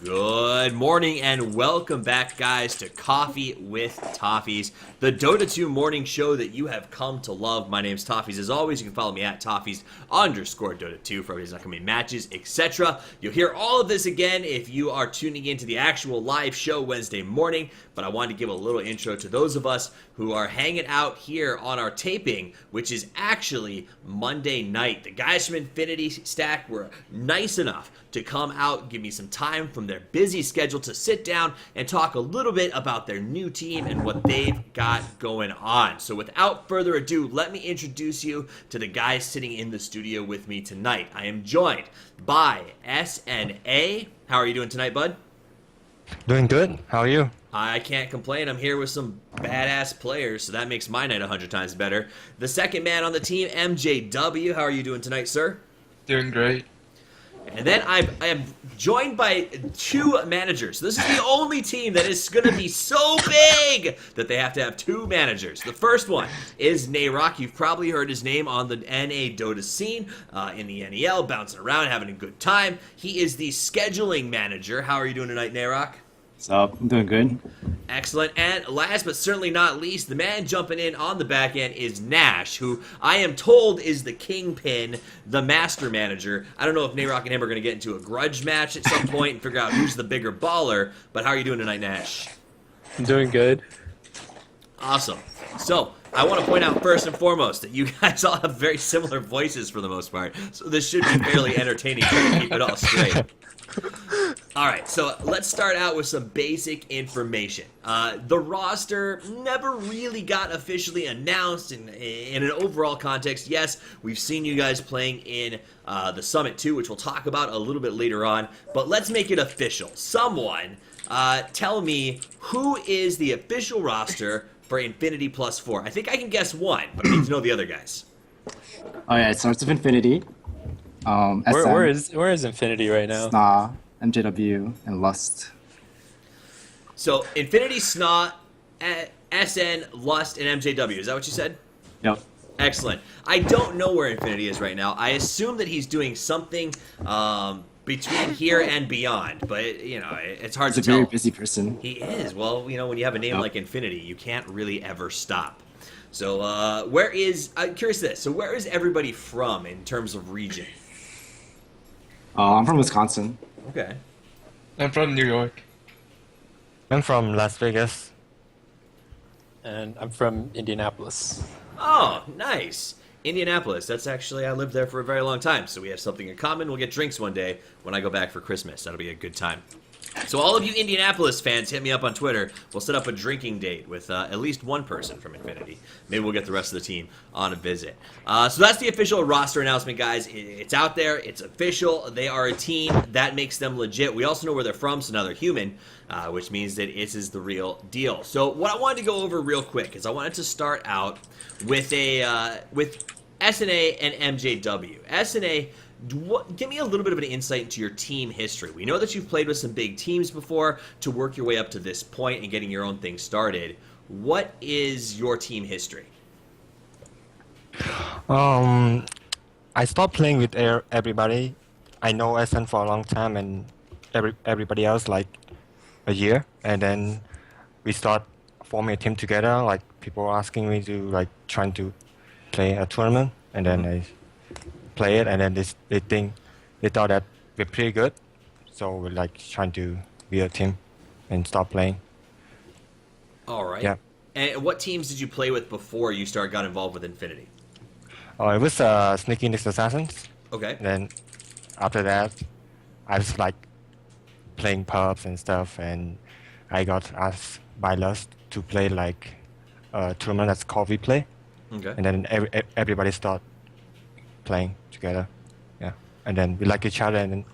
Good morning and welcome back, guys, to Coffee with Toffees, the Dota 2 morning show that you have come to love. My name's Toffees. As always, you can follow me at Toffees_Dota 2 for everybody's upcoming matches, etc. You'll hear all of this again if you are tuning into the actual live show Wednesday morning, but I wanted to give a little intro to those of us who are hanging out here on our taping, which is actually Monday night. The guys from Infinity Stack were nice enough to come out, give me some time from their busy schedule to sit down and talk a little bit about their new team and what they've got going on. So without further ado, let me introduce you to the guys sitting in the studio with me tonight. I am joined by SNA. How are you doing tonight, bud? Doing good. How are you? I can't complain. I'm here with some badass players, so that makes my night 100 times better. The second man on the team, MJW. How are you doing tonight, sir? Doing great. And then I am joined by two managers. So this is the only team that is going to be so big that they have to have two managers. The first one is Nayrok. You've probably heard his name on the NA Dota scene, in the NEL, bouncing around, having a good time. He is the scheduling manager. How are you doing tonight, Nayrok? What's up? I'm doing good. Excellent. And last but certainly not least, the man jumping in on the back end is Nash, who I am told is the kingpin, the master manager. I don't know if Nayrok and him are going to get into a grudge match at some point and figure out who's the bigger baller, but how are you doing tonight, Nash? I'm doing good. Awesome. So, I want to point out first and foremost that you guys all have very similar voices for the most part, so this should be fairly entertaining to keep it all straight. Alright, so let's start out with some basic information. The roster never really got officially announced in an overall context. Yes, we've seen you guys playing in the Summit 2, which we'll talk about a little bit later on, but let's make it official. Someone tell me who is the official roster for Infinity+4. I think I can guess one, but I need to know the other guys. Oh yeah, it starts with Infinity. Where is Infinity right now? Sna, MJW, and Lust. So, Infinity, Sna, SN, Lust, and MJW. Is that what you said? Yep. Excellent. I don't know where Infinity is right now. I assume that he's doing something between here and beyond, but, you know, it's hard to He's tell. a very busy person. He is. Well, you know, when you have a name Yep. like Infinity, you can't really ever stop. So, I'm curious this. So, where is everybody from in terms of region? I'm from Wisconsin. Okay. I'm from New York. I'm from Las Vegas. And I'm from Indianapolis. Oh, nice. Indianapolis. That's actually, I lived there for a very long time, so we have something in common. We'll get drinks one day when I go back for Christmas. That'll be a good time. So all of you Indianapolis fans, hit me up on Twitter. We'll set up a drinking date with at least one person from Infinity. Maybe we'll get the rest of the team on a visit. So that's the official roster announcement, guys. It's out there. It's official. They are a team. That makes them legit. We also know where they're from, so now they're human, which means that it is the real deal. So what I wanted to go over real quick is I wanted to start out with with SNA and MJW. SNA, give me a little bit of an insight into your team history. We know that you've played with some big teams before to work your way up to this point and getting your own thing started. What is your team history? I stopped playing with everybody. I know SN for a long time and everybody else like a year, and then we start forming a team together. Like people were asking me to like trying to play a tournament, and then I play it, and then they thought that we're pretty good, so we're like trying to be a team and stop playing. All right. Yeah. And what teams did you play with before you got involved with Infinity? It was Sneaky Nick Assassins. Okay. And then after that, I was like playing pubs and stuff, and I got asked by Lust to play like a tournament that's called We Play, Okay. and then everybody start playing together. Yeah, and then we like each other, and then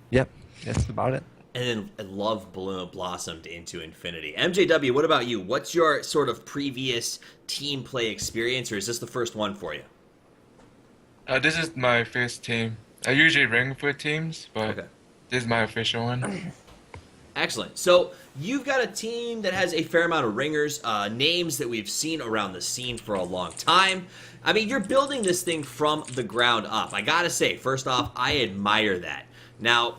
yep, that's about it. And then love blossomed into Infinity. MJW, what about you? What's your sort of previous team play experience, or is this the first one for you? This is my first team. I usually ring for teams, but Okay. this is my official one. Excellent. So you've got a team that has a fair amount of ringers, names that we've seen around the scene for a long time. I mean, you're building this thing from the ground up. I gotta say, first off, I admire that. Now,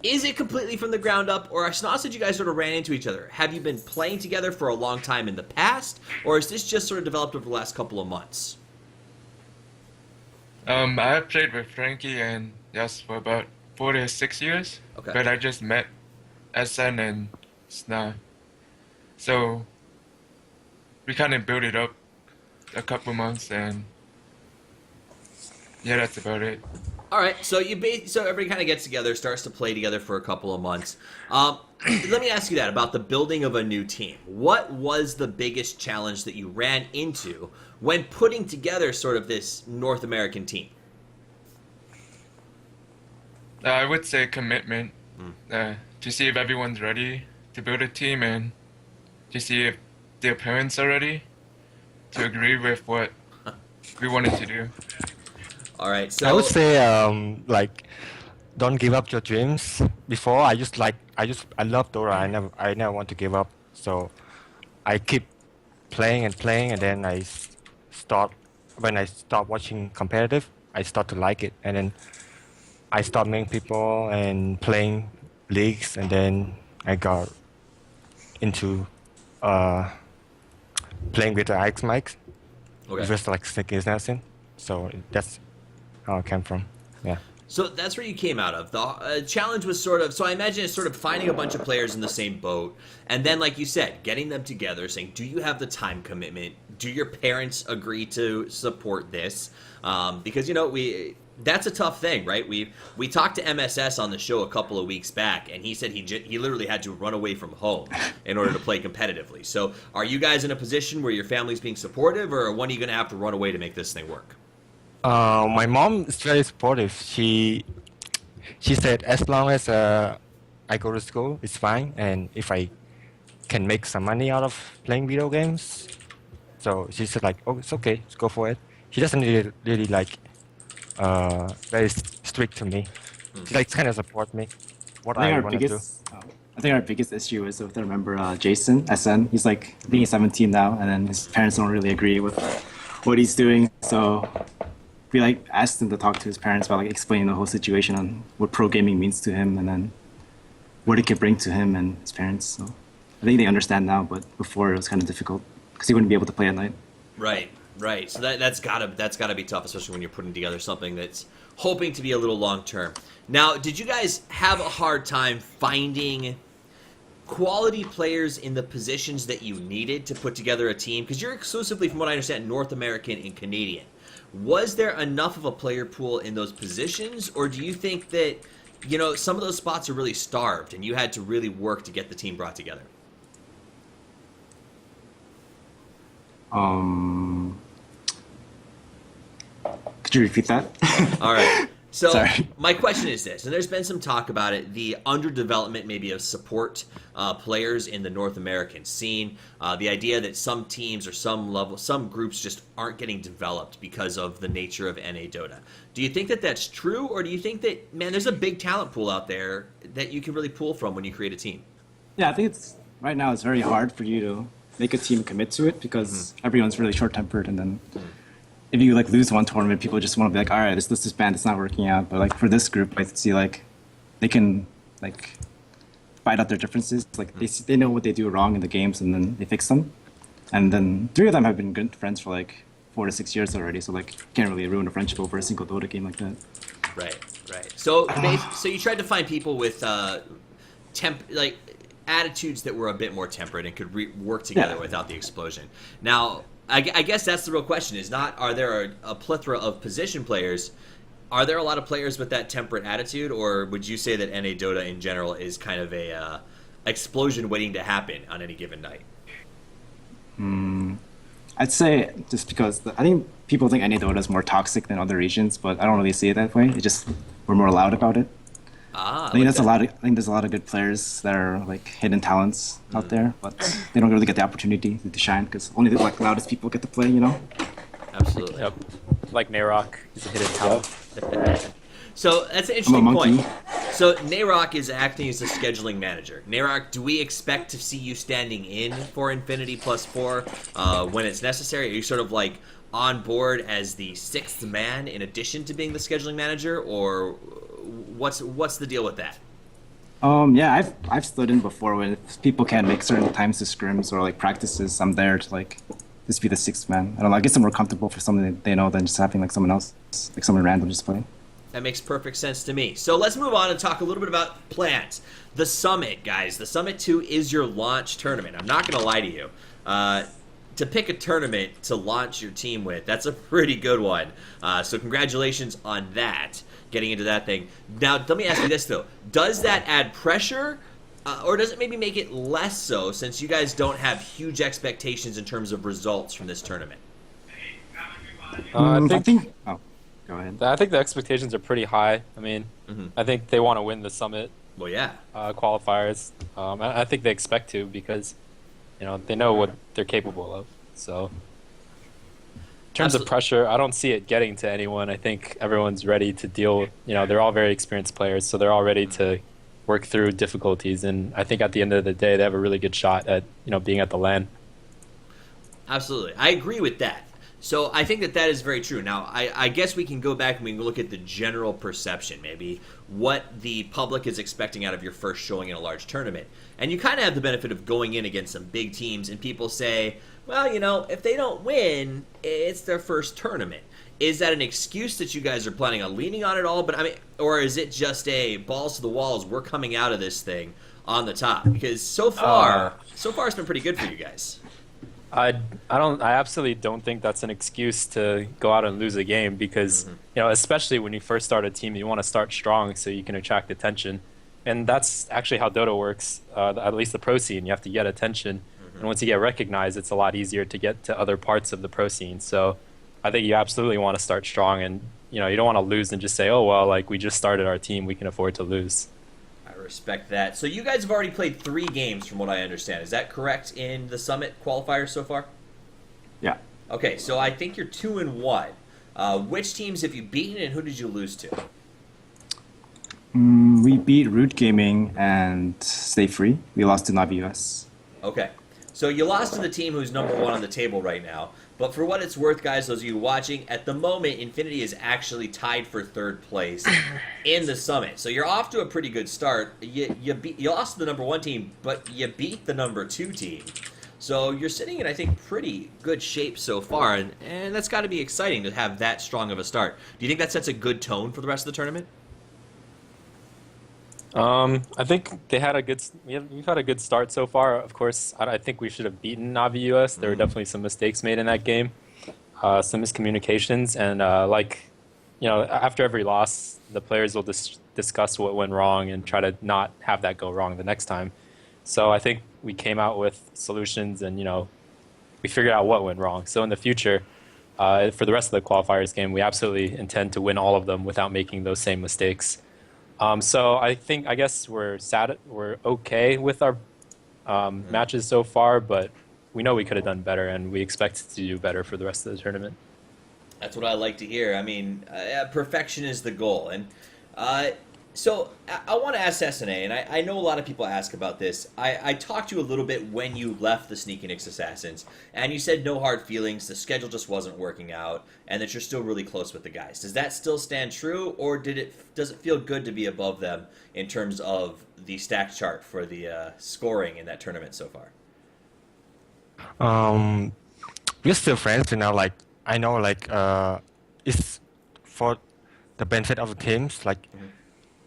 Is it completely from the ground up, or it's not that you guys sort of ran into each other? Have you been playing together for a long time in the past, or is this just sort of developed over the last couple of months? I have played with Frankie and Yas for about 4 to 6 years. Okay. But I just met SN and Sna. So we kind of built it up a couple months, and yeah, that's about it. All right, so so everybody kind of gets together, starts to play together for a couple of months. Let me ask you that about the building of a new team. What was the biggest challenge that you ran into when putting together sort of this North American team? I would say commitment, to see if everyone's ready to build a team and to see if their parents are ready to agree with what we wanted to do. All right, so I would say like don't give up your dreams. Before I love Dora. I never want to give up. So I keep playing, and then when I start watching competitive, I start to like it, and then I start meeting people and playing leagues, and then I got into playing with the X mics. Okay. Just like Stick is Nelson. So that's how I came from. Yeah. So that's where you came out of. The challenge was sort of, so I imagine it's sort of finding a bunch of players in the same boat, and then, like you said, getting them together, saying, do you have the time commitment? Do your parents agree to support this? Because, that's a tough thing, right? We talked to MSS on the show a couple of weeks back, and he said he literally had to run away from home in order to play competitively. So are you guys in a position where your family's being supportive, or when are you going to have to run away to make this thing work? My mom is very supportive. She said as long as I go to school, it's fine, and if I can make some money out of playing video games, so she said like, oh, it's okay, let's go for it. She doesn't really like very strict to me. She like kind of support me. What I want to do. I think our biggest issue is if I remember Jason SN. He's like I think he's 17 now, and then his parents don't really agree with what he's doing. So we like asked him to talk to his parents about like explaining the whole situation on what pro gaming means to him, and then what it could bring to him and his parents. So I think they understand now, but before it was kind of difficult because he wouldn't be able to play at night. Right. So that's gotta be tough, especially when you're putting together something that's hoping to be a little long term. Now, did you guys have a hard time finding quality players in the positions that you needed to put together a team? Because you're exclusively, from what I understand, North American and Canadian. Was there enough of a player pool in those positions, or do you think that some of those spots are really starved and you had to really work to get the team brought together? Could you repeat that? All right. So Sorry. my question is this, and there's been some talk about it, the underdevelopment maybe of support players in the North American scene, the idea that some teams or some groups just aren't getting developed because of the nature of NA Dota. Do you think that that's true, or do you think that, man, there's a big talent pool out there that you can really pull from when you create a team? Yeah, I think right now it's very hard for you to make a team commit to it because everyone's really short-tempered, and then if you like lose one tournament, people just want to be like, all right, this band, it's not working out. But like for this group, I see like they can like fight out their differences. Like they know what they do wrong in the games, and then they fix them. And then 3 of them have been good friends for like 4 to 6 years already. So like can't really ruin a friendship over a single Dota game like that. Right. So you tried to find people with attitudes that were a bit more temperate and could work together without the explosion. Now, I guess that's the real question, are there a plethora of position players? Are there a lot of players with that temperate attitude, or would you say that NA Dota in general is kind of a explosion waiting to happen on any given night? I'd say just because I think people think NA Dota is more toxic than other regions, but I don't really see it that way. It's just we're more loud about it. I think there's a lot of good players that are like hidden talents out there, but they don't really get the opportunity to shine because only the like loudest people get to play. Absolutely. Yep. Like Nayrok, he's a hidden talent. So that's an I'm a interesting monkey. point. So Nayrok is acting as a scheduling manager. Nayrok, do we expect to see you standing in for Inphinity+4 when it's necessary? Are you sort of like on board as the 6th man in addition to being the scheduling manager, or what's the deal with that? Yeah, I've stood in before when if people can't make certain times to scrims or like practices. I'm there to like just be the sixth man. I don't know. I guess I'm more comfortable for something that they know than just having like someone else, like someone random just playing. That makes perfect sense to me. So let's move on and talk a little bit about plans. The Summit, guys. The Summit 2 is your launch tournament. I'm not going to lie to you. To pick a tournament to launch your team with, that's a pretty good one. So congratulations on that, getting into that thing. Now, let me ask you this, though. Does that add pressure, or does it maybe make it less so, since you guys don't have huge expectations in terms of results from this tournament? I think Oh, go ahead. I think the expectations are pretty high. I mean, I think they want to win the summit Well, yeah. qualifiers. I think they expect to because they know what they're capable of. So, in terms of pressure, I don't see it getting to anyone. I think everyone's ready to deal. They're all very experienced players, so they're all ready to work through difficulties. And I think at the end of the day, they have a really good shot at being at the LAN. Absolutely. I agree with that. So I think that is very true. Now, I guess we can go back and we can look at the general perception, maybe what the public is expecting out of your first showing in a large tournament. And you kind of have the benefit of going in against some big teams, and people say, well, if they don't win, it's their first tournament. Is that an excuse that you guys are planning on leaning on at all? But I mean, or is it just a balls to the walls, we're coming out of this thing on the top? Because so far it's been pretty good for you guys. I absolutely don't think that's an excuse to go out and lose a game because especially when you first start a team, you want to start strong so you can attract attention, and that's actually how Dota works. At least the pro scene, you have to get attention, and once you get recognized, it's a lot easier to get to other parts of the pro scene. So I think you absolutely want to start strong, and you don't want to lose and just say, oh well, like we just started our team, we can afford to lose. Respect that. So you guys have already played 3 games from what I understand. Is that correct in the Summit qualifiers so far? Yeah. Okay, so I think you're 2-1. Which teams have you beaten and who did you lose to? We beat Root Gaming and Stay Free. We lost to Navi US. Okay. So you lost to the team who's number 1 on the table right now. But for what it's worth, guys, those of you watching, at the moment, Infinity is actually tied for 3rd place in the Summit. So you're off to a pretty good start. You lost to the number 1 team, but you beat the number 2 team. So you're sitting in, I think, pretty good shape so far, and that's got to be exciting to have that strong of a start. Do you think that sets a good tone for the rest of the tournament? I think they had we've had a good start so far. Of course, I think we should have beaten Navi US. There were definitely some mistakes made in that game, some miscommunications, and after every loss, the players will discuss what went wrong and try to not have that go wrong the next time. So I think we came out with solutions, and we figured out what went wrong. So in the future, for the rest of the qualifiers game, we absolutely intend to win all of them without making those same mistakes. So I guess we're okay with our matches so far, but we know we could have done better, and we expect to do better for the rest of the tournament. That's what I like to hear. I mean, perfection is the goal. And so I want to ask SNA, and I know a lot of people ask about this. I talked to you a little bit when you left the Sneakinix Assassins, and you said no hard feelings, the schedule just wasn't working out, and that you're still really close with the guys. Does that still stand true, or does it feel good to be above them in terms of the stack chart for the scoring in that tournament so far? We're still friends, like I know, it's for the benefit of the teams.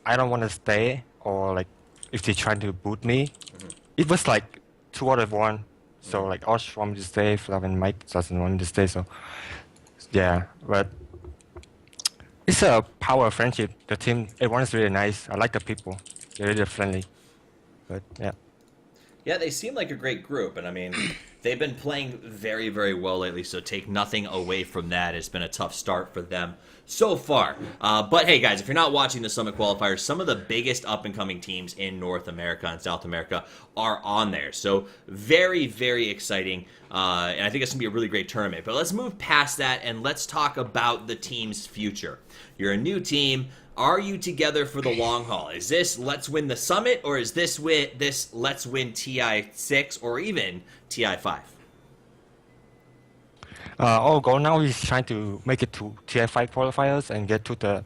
I don't want to stay, or if they try to boot me, it was 2 out of 1. So Osh wanted to stay, Flav and Mike doesn't want to stay. So yeah, but it's a power of friendship. The team, everyone is really nice. I like the people; they're really friendly. But yeah. Yeah, they seem like a great group, and I mean, they've been playing very, very well lately, so take nothing away from that. It's been a tough start for them so far. But hey, guys, if you're not watching the Summit Qualifiers, some of the biggest up-and-coming teams in North America and South America are on there. So very, very exciting, and I think it's going to be a really great tournament. But let's move past that, and let's talk about the team's future. You're a new team. Are you together for the long haul? Is this let's win the Summit, or is this let's win TI6 or even TI5? Our goal now is trying to make it to TI5 qualifiers and get to the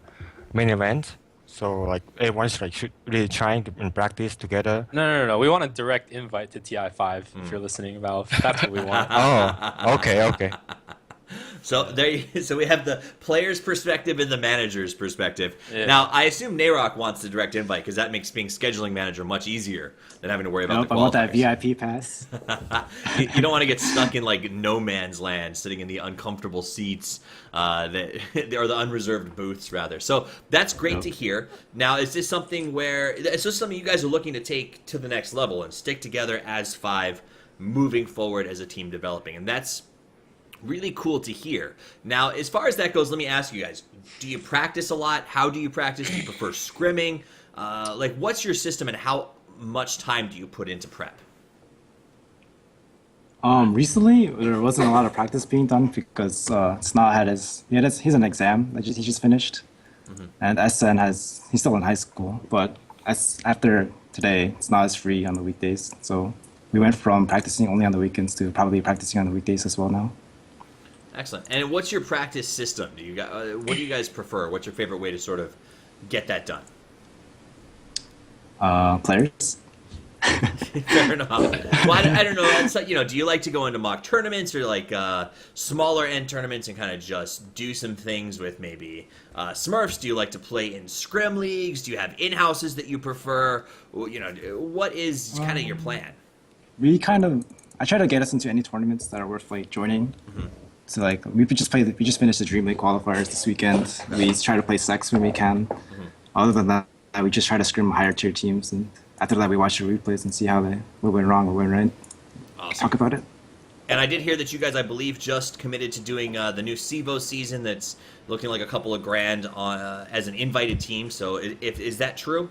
main event. So like everyone's like really trying to in practice together. No. We want a direct invite to TI5 if you're listening, Valve. That's what we want. Oh, okay. So so we have the player's perspective and the manager's perspective. Yeah. Now, I assume Narock wants the direct invite because that makes being scheduling manager much easier than having to worry about Nope, the I want that qualifiers. VIP pass. You don't want to get stuck in like no man's land, sitting in the uncomfortable seats that or the unreserved booths rather. So that's great to hear. Now, is this something where is this something you guys are looking to take to the next level and stick together as five, moving forward as a team developing? And that's really cool to hear. Now, as far as that goes, let me ask you guys: do you practice a lot? How do you practice? Do you prefer scrimming? Like, what's your system, and how much time do you put into prep? Recently there wasn't a lot of practice being done because Sna had he's an exam that he just finished, and SN he's still in high school. But after today, Sna is free on the weekdays, so we went from practicing only on the weekends to probably practicing on the weekdays as well now. Excellent. And what's your practice system? What do you guys prefer? What's your favorite way to sort of get that done? Players. Fair enough. Well, I don't know. It's like, do you like to go into mock tournaments or like smaller end tournaments and kind of just do some things with maybe Smurfs? Do you like to play in scrim leagues? Do you have in-houses that you prefer? What is kind of your plan? I try to get us into any tournaments that are worth like joining. So like we just finished the Dream League qualifiers this weekend. We try to play Sex when we can. Other than that, we just try to scrim higher tier teams, and after that we watch the replays and see what went wrong, what went right. Awesome. Talk about it. And I did hear that you guys, I believe, just committed to doing the new SIVO season that's looking like a couple of grand as an invited team. So is that true?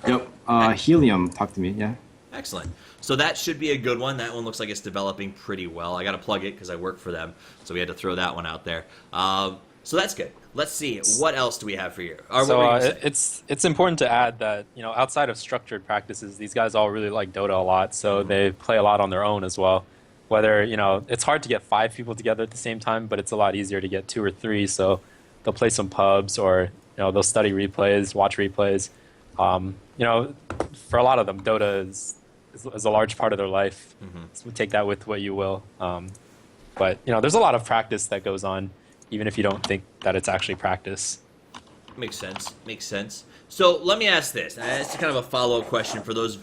Yep. Helium talked to me. Yeah. Excellent. So that should be a good one. That one looks like it's developing pretty well. I got to plug it because I work for them, so we had to throw that one out there. So that's good. Let's see. What else do we have for you? Or what were you gonna say? It's important to add that outside of structured practices, these guys all really like Dota a lot, so they play a lot on their own as well. Whether it's hard to get 5 people together at the same time, but it's a lot easier to get 2 or 3. So they'll play some pubs, or they'll study replays, watch replays. For a lot of them, Dota is a large part of their life. So take that with what you will. But there's a lot of practice that goes on, even if you don't think that it's actually practice. Makes sense. So let me ask this. It's kind of a follow-up question for those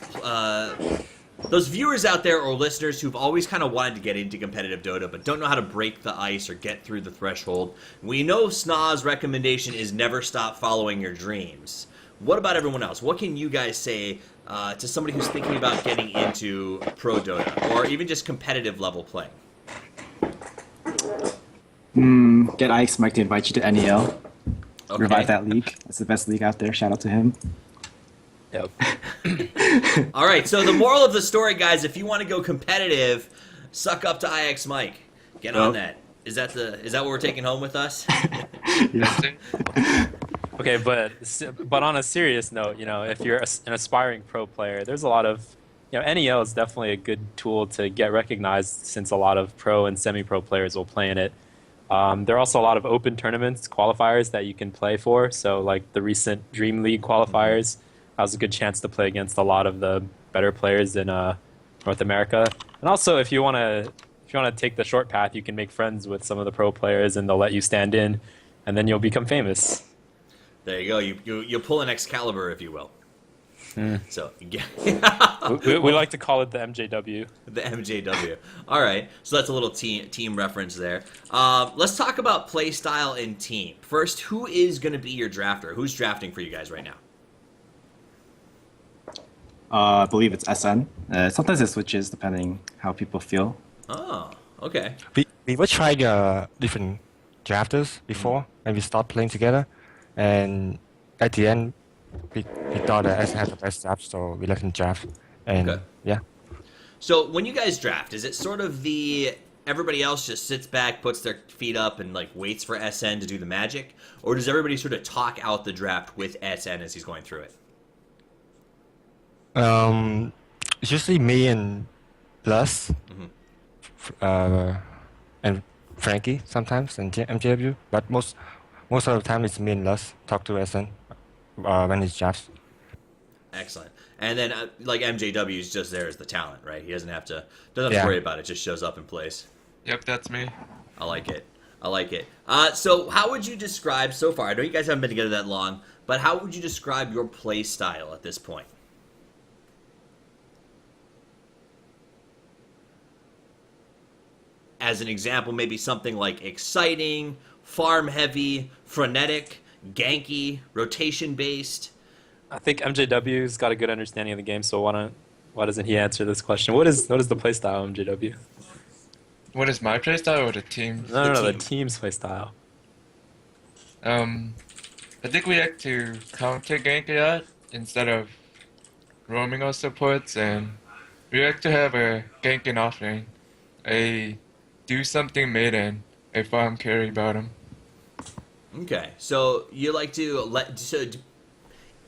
viewers out there or listeners who've always kind of wanted to get into competitive Dota but don't know how to break the ice or get through the threshold. We know Sna's recommendation is never stop following your dreams. What about everyone else? What can you guys say to somebody who's thinking about getting into pro Dota or even just competitive level play? Get Ike's Mike to invite you to NEL. Okay. Revive that league. That's the best league out there. Shout out to him. Yep. All right, so the moral of the story, guys, if you want to go competitive, suck up to IX Mike. Get on that. Is that what we're taking home with us? Okay, but on a serious note, if you're an aspiring pro player, there's a lot of, NEL is definitely a good tool to get recognized since a lot of pro and semi-pro players will play in it. There are also a lot of open tournaments, qualifiers that you can play for. So like the recent Dream League qualifiers, that was a good chance to play against a lot of the better players in North America. And also, if you want to take the short path, you can make friends with some of the pro players, and they'll let you stand in, and then you'll become famous. There you go. You pull an Excalibur, if you will. So we like to call it the MJW. The MJW. All right. So that's a little team reference there. Let's talk about play style and team. First, who is going to be your drafter? Who's drafting for you guys right now? I believe it's SN. Sometimes it switches depending how people feel. Oh, okay. We were trying different drafters before, and we started playing together. And at the end, we thought that S had the best draft, so we let him draft. And Okay. yeah. So when you guys draft, is it sort of everybody else just sits back, puts their feet up, and like waits for SN to do the magic, or does everybody sort of talk out the draft with SN as he's going through it? It's usually me and Lus, and Frankie sometimes, and MJW. But most of the time, it's me and Lus talk to SN. when it's just. Excellent. And then like MJW is just there as the talent, right? He doesn't have to Yeah. worry about it. Just shows up and plays. Yep, that's me. I like it. I like it. So how would you describe so far? I know you guys haven't been together that long, but how would you describe your play style at this point? As an example, maybe something like exciting, farm heavy, frenetic, ganky, rotation based. I think MJW's got a good understanding of the game, so why doesn't he answer this question? What is the play style of MJW? What is my playstyle or the team? No, the team. team's play style. I think we like to counter gank a lot instead of roaming our supports, and we like to have a gank in offlane, a do something mid and a farm carry bottom. Okay, so you like to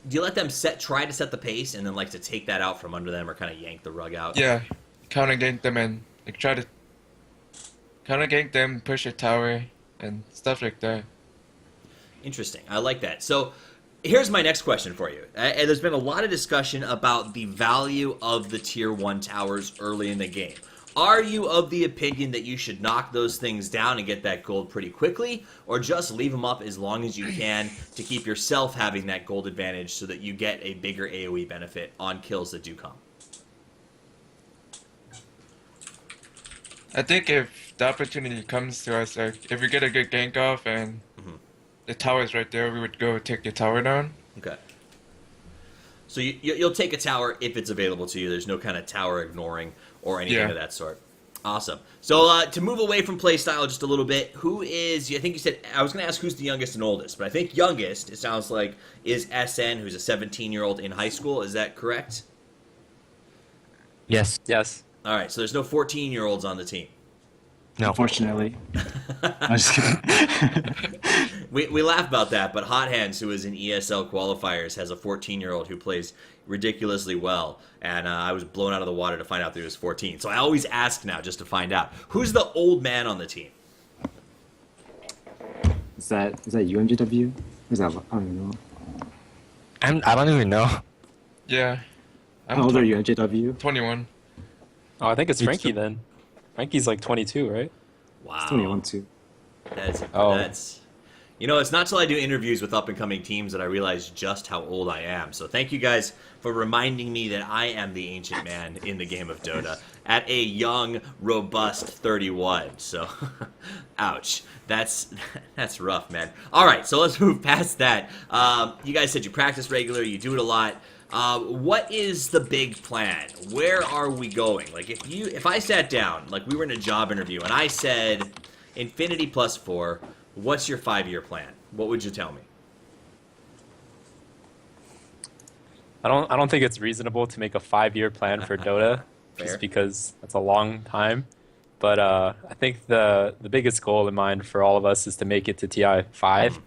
do you let them try to set the pace and then like to take that out from under them or kind of yank the rug out? Yeah, counter gank them and like try to counter gank them, push a tower and stuff like that. Interesting. I like that. So here's my next question for you. There's been a lot of discussion about the value of the tier 1 towers early in the game. Are you of the opinion that you should knock those things down and get that gold pretty quickly, or just leave them up as long as you can to keep yourself having that gold advantage so that you get a bigger AoE benefit on kills that do come? I think if the opportunity comes to us, like if we get a good gank off and the tower's right there, we would go take the tower down. Okay. So you'll take a tower if it's available to you. There's no kind of tower ignoring or anything Yeah. of that sort. Awesome. So to move away from playstyle just a little bit, who is, I think you said, I was going to ask who's the youngest and oldest, but I think youngest, it sounds like, is SN, who's a 17-year-old in high school. Is that correct? Yes. Yes. All right, so there's no 14-year-olds on the team. No. Unfortunately. I'm just kidding. We laugh about that, but Hot Hands, who is in ESL qualifiers, has a 14-year-old who plays ridiculously well, and I was blown out of the water to find out that he was 14. So I always ask now just to find out. Who's the old man on the team? Is that UMGW? Is that, I don't even know. I don't even know. Yeah. How old are you, MJW? 21. Oh, I think it's You Frankie too. then. Frankie's like 22, right? Wow. 21 too. That's you know, it's not till I do interviews with up-and-coming teams that I realize just how old I am. So thank you guys for reminding me that I am the ancient man in the game of Dota at a young, robust 31. So, ouch. That's rough, man. All right, so let's move past that. You guys said you practice regularly, you do it a lot. What is the big plan? Where are we going? Like, if I sat down, like we were in a job interview, and I said, Inphinity+4, what's your 5-year plan? What would you tell me? I don't think it's reasonable to make a 5-year plan for Dota, Fair. just because that's a long time. But I think the biggest goal in mind for all of us is to make it to TI 5,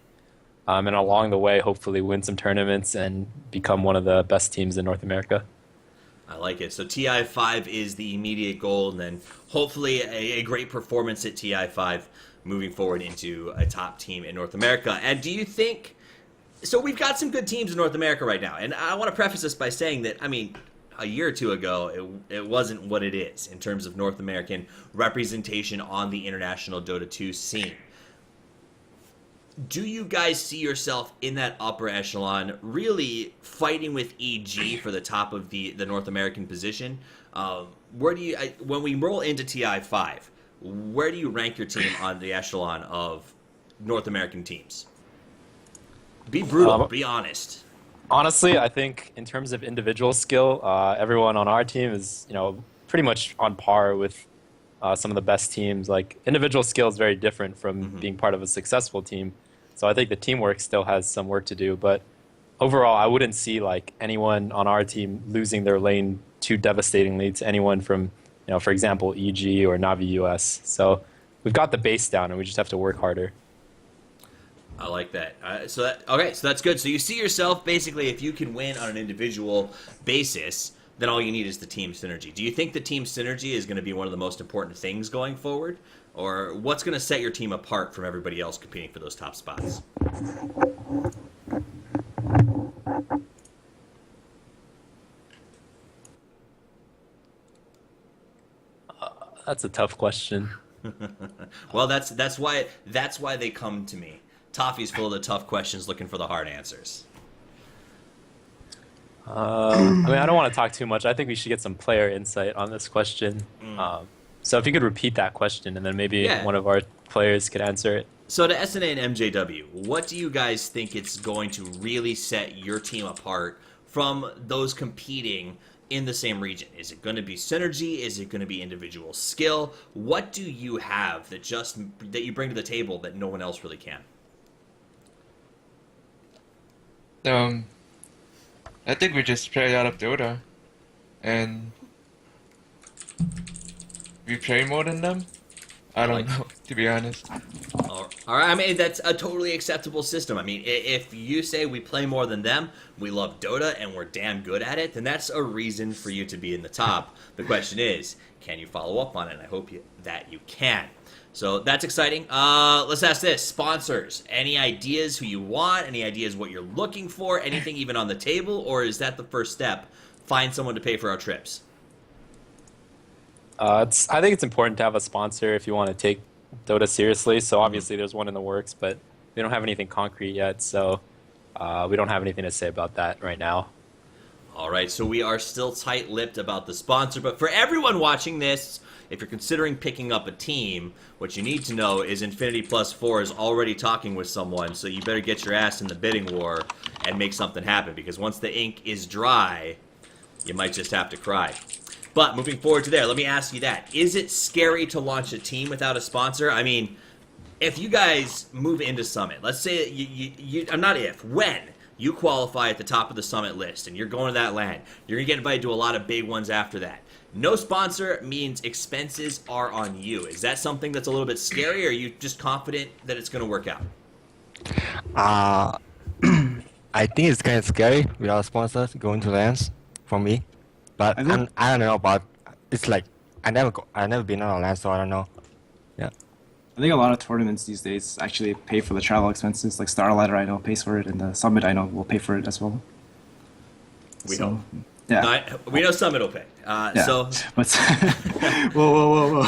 and along the way, hopefully win some tournaments and become one of the best teams in North America. I like it. So TI 5 is the immediate goal, and then hopefully a great performance at TI 5 moving forward into a top team in North America. And do you think... So we've got some good teams in North America right now, and I want to preface this by saying that, I mean, a year or two ago, it wasn't what it is in terms of North American representation on the international Dota 2 scene. Do you guys see yourself in that upper echelon, really fighting with EG for the top of the North American position? Where do you, when we roll into TI 5, where do you rank your team on the echelon of North American teams? Be brutal, be honest. Honestly, I think in terms of individual skill, everyone on our team is, pretty much on par with some of the best teams. Like, individual skill is very different from being part of a successful team. So I think the teamwork still has some work to do. But overall, I wouldn't see like anyone on our team losing their lane too devastatingly to anyone from, for example, EG or Navi US. So we've got the base down, and we just have to work harder. I like that. So that's good. So you see yourself basically, if you can win on an individual basis, then all you need is the team synergy. Do you think the team synergy is going to be one of the most important things going forward? Or what's going to set your team apart from everybody else competing for those top spots? That's a tough question. Well, that's why they come to me. Toffee's full of the tough questions, looking for the hard answers. I mean, I don't want to talk too much. I think we should get some player insight on this question. So if you could repeat that question, and then maybe Yeah. one of our players could answer it. So to SNA and MJW, what do you guys think it's going to really set your team apart from those competing in the same region? Is it going to be synergy? Is it going to be individual skill? What do you have that you bring to the table that no one else really can? I think we just play out of Dota, and we play more than them. I don't know, to be honest. All right, I mean, that's a totally acceptable system. I mean, if you say we play more than them, we love Dota, and we're damn good at it, then that's a reason for you to be in the top. The question is, can you follow up on it? And I hope that you can. So that's exciting. Let's ask this. Sponsors, any ideas who you want? Any ideas what you're looking for? Anything even on the table? Or is that the first step? Find someone to pay for our trips. I think it's important to have a sponsor if you want to take Dota seriously. So obviously there's one in the works, but we don't have anything concrete yet. So we don't have anything to say about that right now. All right, so we are still tight-lipped about the sponsor. But for everyone watching this, if you're considering picking up a team, what you need to know is Inphinity+4 is already talking with someone, so you better get your ass in the bidding war and make something happen, because once the ink is dry, you might just have to cry. But moving forward to there, let me ask you that. Is it scary to launch a team without a sponsor? I mean, if you guys move into Summit, let's say when you qualify at the top of the Summit list and you're going to that LAN, you're going to get invited to a lot of big ones after that. No sponsor means expenses are on you. Is that something that's a little bit scary, or are you just confident that it's going to work out? I think it's kind of scary without sponsors going to lands for me, but I don't know about. It's like I never been on a land, so I don't know. Yeah. I think a lot of tournaments these days actually pay for the travel expenses. Like Starlighter, I know, pays for it, and the Summit, I know, will pay for it as well. We hope. Yeah. We know Summit will pay. Yeah. So, But whoa.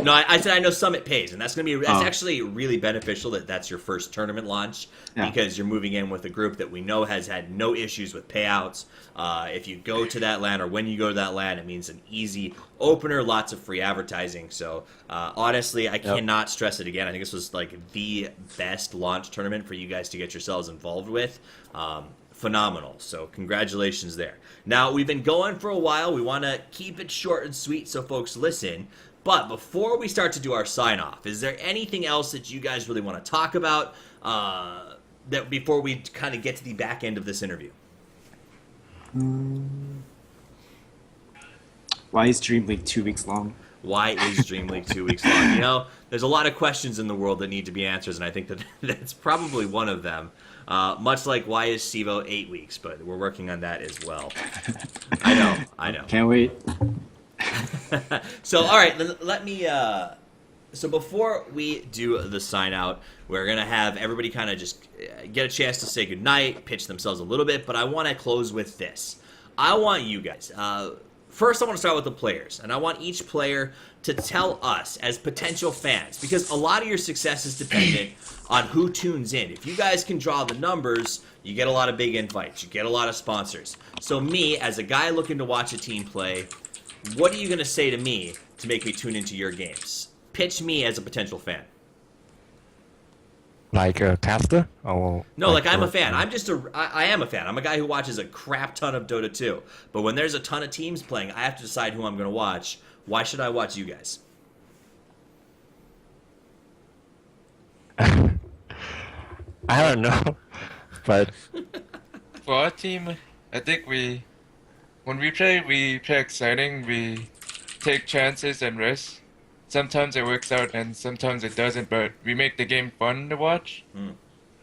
no, I said I know Summit pays, and that's actually really beneficial that that's your first tournament launch, because you're moving in with a group that we know has had no issues with payouts. If you go to that LAN, or when you go to that LAN, it means an easy opener, lots of free advertising. So honestly, I cannot stress it again. I think this was like the best launch tournament for you guys to get yourselves involved with. Phenomenal. So congratulations there. Now, we've been going for a while. We want to keep it short and sweet so folks listen. But before we start to do our sign-off, is there anything else that you guys really want to talk about that before we kind of get to the back end of this interview? Why is Dream League 2 weeks long? Why is Dream League 2 weeks long? You know, there's a lot of questions in the world that need to be answered, and I think that's probably one of them. Much like why is SIVO 8 weeks, but we're working on that as well. I know. Can't wait. So, all right, let me... So before we do the sign out, we're going to have everybody kind of just get a chance to say goodnight, pitch themselves a little bit, but I want to close with this. I want you guys... First, I want to start with the players, and I want each player to tell us as potential fans, because a lot of your success is dependent on who tunes in. If you guys can draw the numbers, you get a lot of big invites, you get a lot of sponsors. So me, as a guy looking to watch a team play, what are you going to say to me to make me tune into your games? Pitch me as a potential fan. Like a caster? Or No, like I'm a fan. I am a fan. I'm a guy who watches a crap ton of Dota 2. But when there's a ton of teams playing, I have to decide who I'm going to watch. Why should I watch you guys? I don't know, but For our team, I think when we play exciting. We take chances and risks. Sometimes it works out and sometimes it doesn't, but we make the game fun to watch.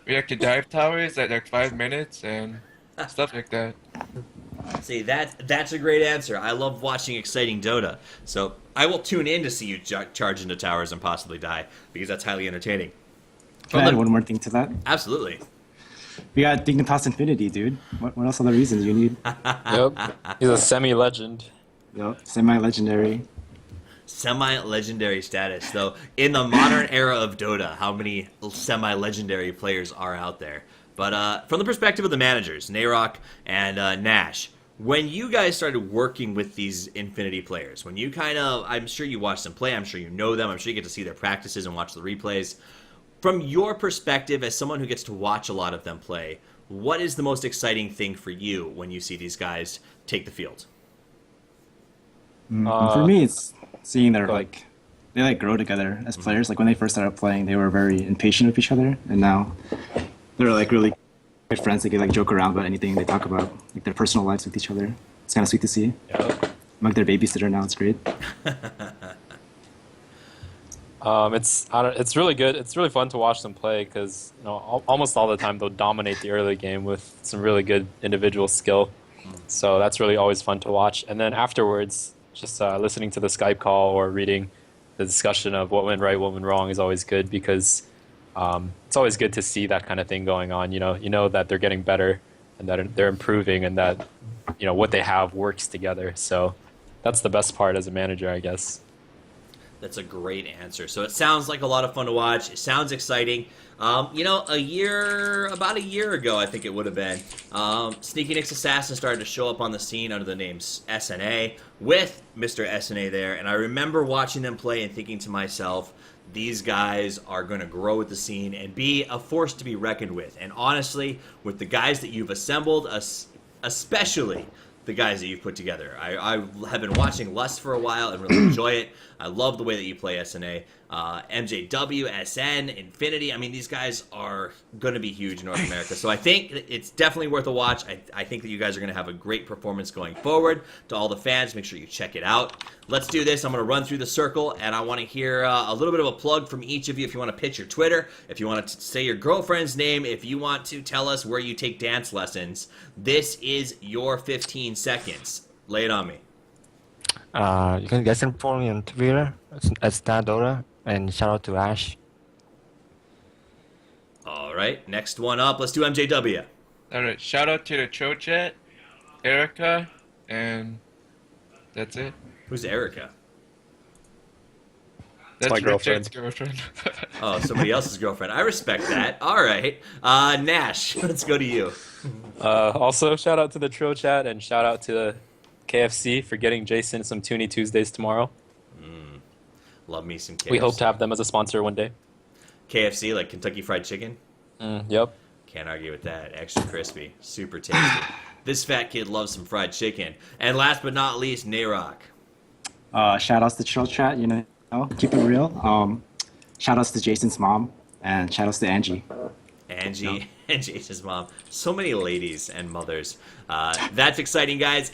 We like to dive towers at like 5 minutes and stuff like that. See, that's a great answer. I love watching exciting Dota. So I will tune in to see you charge into towers and possibly die, because that's highly entertaining. Can I add one more thing to that? Absolutely. We got Dignitas Infinity, dude. What else are the reasons you need? Yep. He's a semi-legend. Yep, semi-legendary. semi-legendary status. Though in the modern era of Dota, how many semi-legendary players are out there? But from the perspective of the managers, Nayrok and Nash, when you guys started working with these Infinity players, when you I'm sure you watch them play, I'm sure you know them, I'm sure you get to see their practices and watch the replays. From your perspective, as someone who gets to watch a lot of them play, what is the most exciting thing for you when you see these guys take the field? For me, it's seeing their they grow together as players. Like when they first started playing, they were very impatient with each other, and now they're really good friends. They can joke around about anything. They talk about their personal lives with each other. It's kind of sweet to see. Yeah. I'm their babysitter now. It's great. It's really good. It's really fun to watch them play because almost all the time they'll dominate the early game with some really good individual skill. So that's really always fun to watch. And then afterwards, just listening to the Skype call or reading the discussion of what went right, what went wrong is always good because it's always good to see that kind of thing going on. You know that they're getting better and that they're improving and that what they have works together. So that's the best part as a manager, I guess. That's a great answer. So it sounds like a lot of fun to watch. It sounds exciting. About a year ago, I think it would have been, Sneaky Nick's Assassin started to show up on the scene under the name SNA with Mr. SNA there. And I remember watching them play and thinking to myself, these guys are going to grow with the scene and be a force to be reckoned with. And honestly, with the guys that you've assembled, especially the guys that you've put together. I have been watching Lust for a while and really enjoy it. I love the way that you play SNA. MJW, SN, Infinity. I mean, these guys are going to be huge in North America. So I think it's definitely worth a watch. I think that you guys are going to have a great performance going forward. To all the fans, make sure you check it out. Let's do this. I'm going to run through the circle, and I want to hear a little bit of a plug from each of you. If you want to pitch your Twitter, if you want to say your girlfriend's name, if you want to tell us where you take dance lessons, this is your 15 seconds. Lay it on me. You can get some follow me on Twitter at StarDota, and shout out to Ash. All right, next one up. Let's do MJW. All right, shout out to the Cho Chat, Erica, and that's it. Who's Erica? That's my girlfriend. Richard's girlfriend. Oh, somebody else's girlfriend. I respect that. All right. Nash, let's go to you. Also, shout out to the Trill Chat and shout out to KFC for getting Jason some Toonie Tuesdays tomorrow. Love me some KFC. We hope to have them as a sponsor one day. KFC, like Kentucky Fried Chicken? Yep. Can't argue with that. Extra crispy. Super tasty. This fat kid loves some fried chicken. And last but not least, Nayrok. Shout outs to Chill Chat. Keep it real. Shout outs to Jason's mom and shout outs to Angie. Angie and Jason's mom. So many ladies and mothers. That's exciting, guys.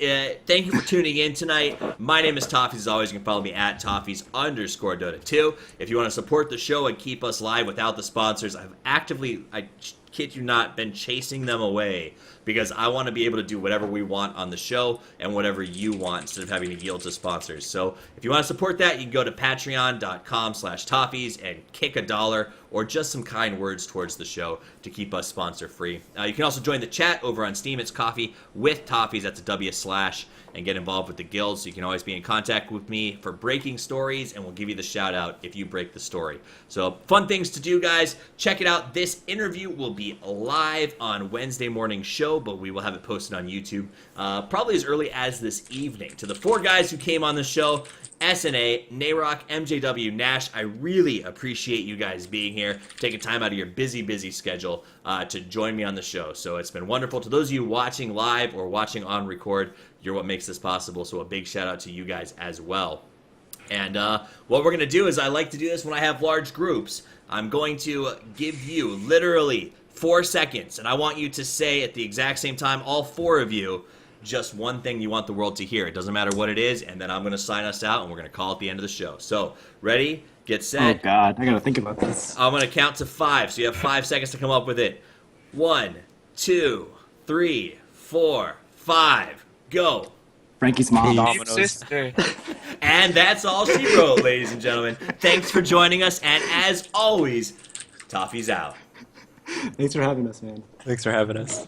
Thank you for tuning in tonight. My name is Toffees. As always, you can follow me at Toffees_Dota2. If you want to support the show and keep us live without the sponsors, I've actively, I kid you not, been chasing them away because I want to be able to do whatever we want on the show and whatever you want instead of having to yield to sponsors. So if you want to support that, you can go to patreon.com/Toffees and kick $1 or just some kind words towards the show to keep us sponsor free. You can also join the chat over on Steam. It's Coffee with Toffees. That's a W/, and get involved with the guild. So you can always be in contact with me for breaking stories, and we'll give you the shout out if you break the story. So fun things to do, guys. Check it out. This interview will be live on Wednesday morning show, but we will have it posted on YouTube probably as early as this evening. To the 4 guys who came on the show, SNA, Nayrok, MJW, Nash, I really appreciate you guys being here, taking time out of your busy schedule to join me on the show. So it's been wonderful. To those of you watching live or watching on record, you're what makes this possible. So a big shout out to you guys as well. And what we're going to do is I like to do this when I have large groups. I'm going to give you literally 4 seconds, and I want you to say at the exact same time, all 4 of you, just one thing you want the world to hear. It doesn't matter what it is, and then I'm going to sign us out, and we're going to call it the end of the show. So, ready, get set. Oh, God. I got to think about this. I'm going to count to 5, so you have 5 seconds to come up with it. 1, 2, 3, 4, 5. Go. Frankie's mom. Deep sister. And that's all she wrote, ladies and gentlemen. Thanks for joining us, and as always, Toffee's out. Thanks for having us, man. Thanks for having us.